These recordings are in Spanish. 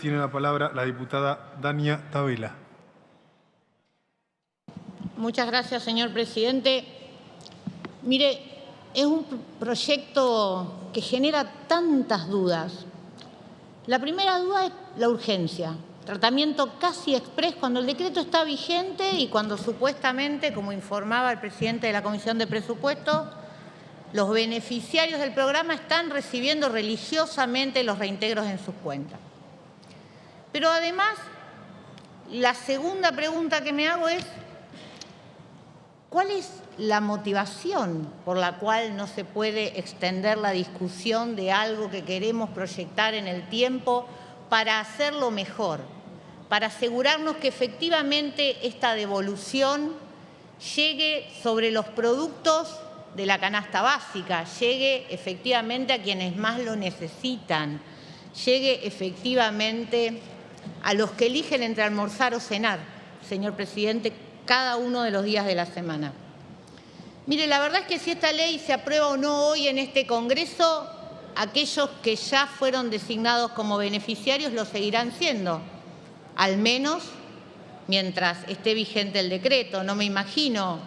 tiene la palabra la diputada Dania Tabela. Muchas gracias, señor presidente. Mire, es un proyecto que genera tantas dudas. La primera duda es la urgencia. Tratamiento casi exprés cuando el decreto está vigente y cuando supuestamente, como informaba el presidente de la Comisión de Presupuestos, los beneficiarios del programa están recibiendo religiosamente los reintegros en sus cuentas. Pero además, la segunda pregunta que me hago es, ¿cuál es la motivación por la cual no se puede extender la discusión de algo que queremos proyectar en el tiempo para hacerlo mejor, para asegurarnos que efectivamente esta devolución llegue sobre los productos de la canasta básica, llegue efectivamente a quienes más lo necesitan, llegue efectivamente a los que eligen entre almorzar o cenar, señor presidente, cada uno de los días de la semana? Mire, la verdad es que si esta ley se aprueba o no hoy en este Congreso, aquellos que ya fueron designados como beneficiarios lo seguirán siendo, al menos mientras esté vigente el decreto. No me imagino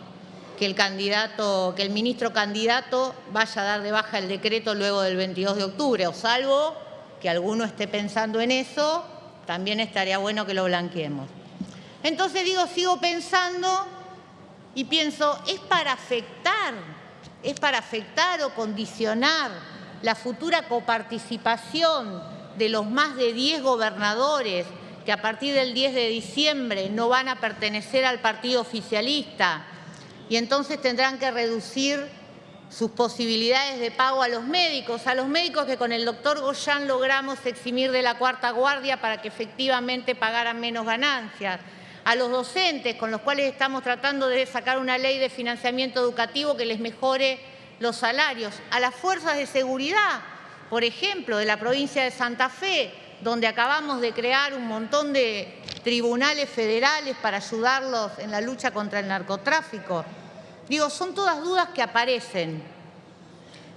que el ministro candidato vaya a dar de baja el decreto luego del 22 de octubre, o salvo que alguno esté pensando en eso, también estaría bueno que lo blanqueemos. Entonces digo, sigo pensando y pienso, ¿es para afectar o condicionar la futura coparticipación de los más de 10 gobernadores que a partir del 10 de diciembre no van a pertenecer al partido oficialista y entonces tendrán que reducir sus posibilidades de pago a los médicos que con el doctor Goyán logramos eximir de la cuarta guardia para que efectivamente pagaran menos ganancias, a los docentes con los cuales estamos tratando de sacar una ley de financiamiento educativo que les mejore los salarios, a las fuerzas de seguridad, por ejemplo, de la provincia de Santa Fe, donde acabamos de crear un montón de tribunales federales para ayudarlos en la lucha contra el narcotráfico. Digo, son todas dudas que aparecen.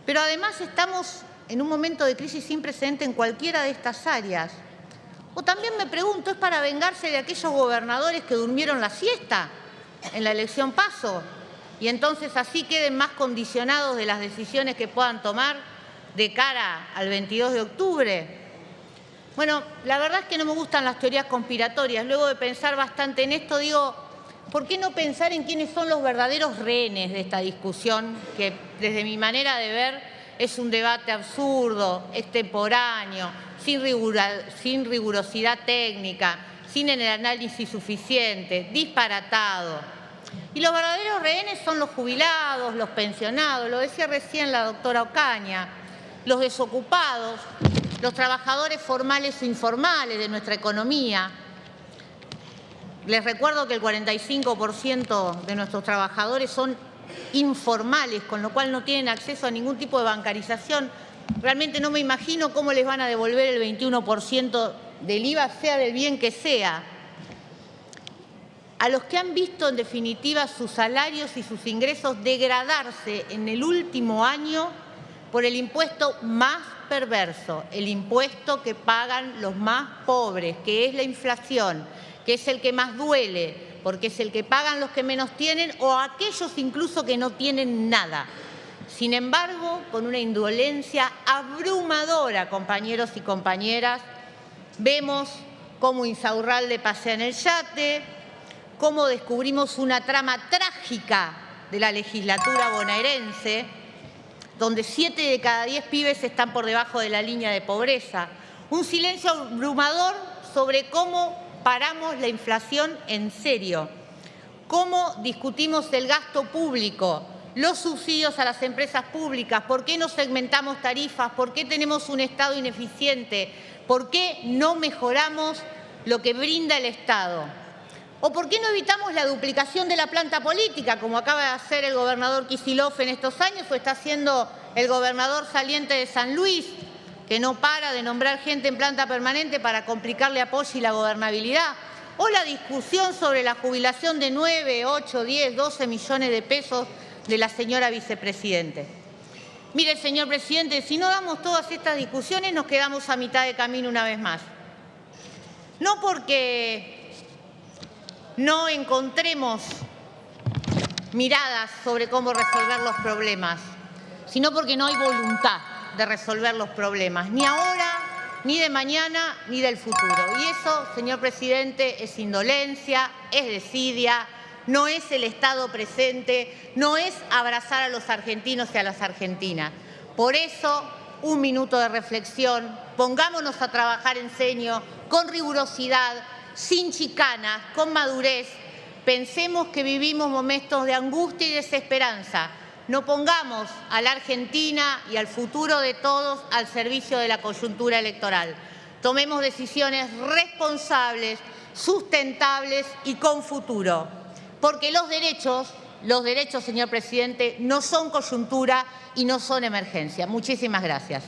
Pero además estamos en un momento de crisis sin precedente en cualquiera de estas áreas. O también me pregunto, ¿es para vengarse de aquellos gobernadores que durmieron la siesta en la elección PASO? Y entonces así queden más condicionados de las decisiones que puedan tomar de cara al 22 de octubre. Bueno, la verdad es que no me gustan las teorías conspiratorias. Luego de pensar bastante en esto, digo, ¿por qué no pensar en quiénes son los verdaderos rehenes de esta discusión? Que desde mi manera de ver es un debate absurdo, extemporáneo, sin rigurosidad técnica, sin el análisis suficiente, disparatado. Y los verdaderos rehenes son los jubilados, los pensionados, lo decía recién la doctora Ocaña, los desocupados, los trabajadores formales o informales de nuestra economía. Les recuerdo que el 45% de nuestros trabajadores son informales, con lo cual no tienen acceso a ningún tipo de bancarización. Realmente no me imagino cómo les van a devolver el 21% del IVA, sea del bien que sea. A los que han visto, en definitiva, sus salarios y sus ingresos degradarse en el último año por el impuesto más perverso, el impuesto que pagan los más pobres, que es la inflación, que es el que más duele, porque es el que pagan los que menos tienen o aquellos incluso que no tienen nada. Sin embargo, con una indolencia abrumadora, compañeros y compañeras, vemos cómo Insaurralde pasea en el yate, cómo descubrimos una trama trágica de la legislatura bonaerense, donde 7 de cada 10 pibes están por debajo de la línea de pobreza. Un silencio abrumador sobre cómo paramos la inflación en serio, cómo discutimos el gasto público, los subsidios a las empresas públicas, por qué no segmentamos tarifas, por qué tenemos un Estado ineficiente, por qué no mejoramos lo que brinda el Estado. ¿O por qué no evitamos la duplicación de la planta política, como acaba de hacer el gobernador Kicillof en estos años o está haciendo el gobernador saliente de San Luis, que no para de nombrar gente en planta permanente para complicarle apoyo y la gobernabilidad? O la discusión sobre la jubilación de 9, 8, 10, 12 millones de pesos de la señora vicepresidente. Mire, señor presidente, si no damos todas estas discusiones nos quedamos a mitad de camino una vez más. no porque no encontremos miradas sobre cómo resolver los problemas, sino porque no hay voluntad de resolver los problemas, ni ahora, ni de mañana, ni del futuro. Y eso, señor presidente, es indolencia, es desidia, no es el Estado presente, no es abrazar a los argentinos y a las argentinas. Por eso, un minuto de reflexión, pongámonos a trabajar en serio, con rigurosidad, sin chicanas, con madurez. Pensemos que vivimos momentos de angustia y desesperanza. No pongamos a la Argentina y al futuro de todos al servicio de la coyuntura electoral. Tomemos decisiones responsables, sustentables y con futuro. Porque los derechos, señor presidente, no son coyuntura y no son emergencia. Muchísimas gracias.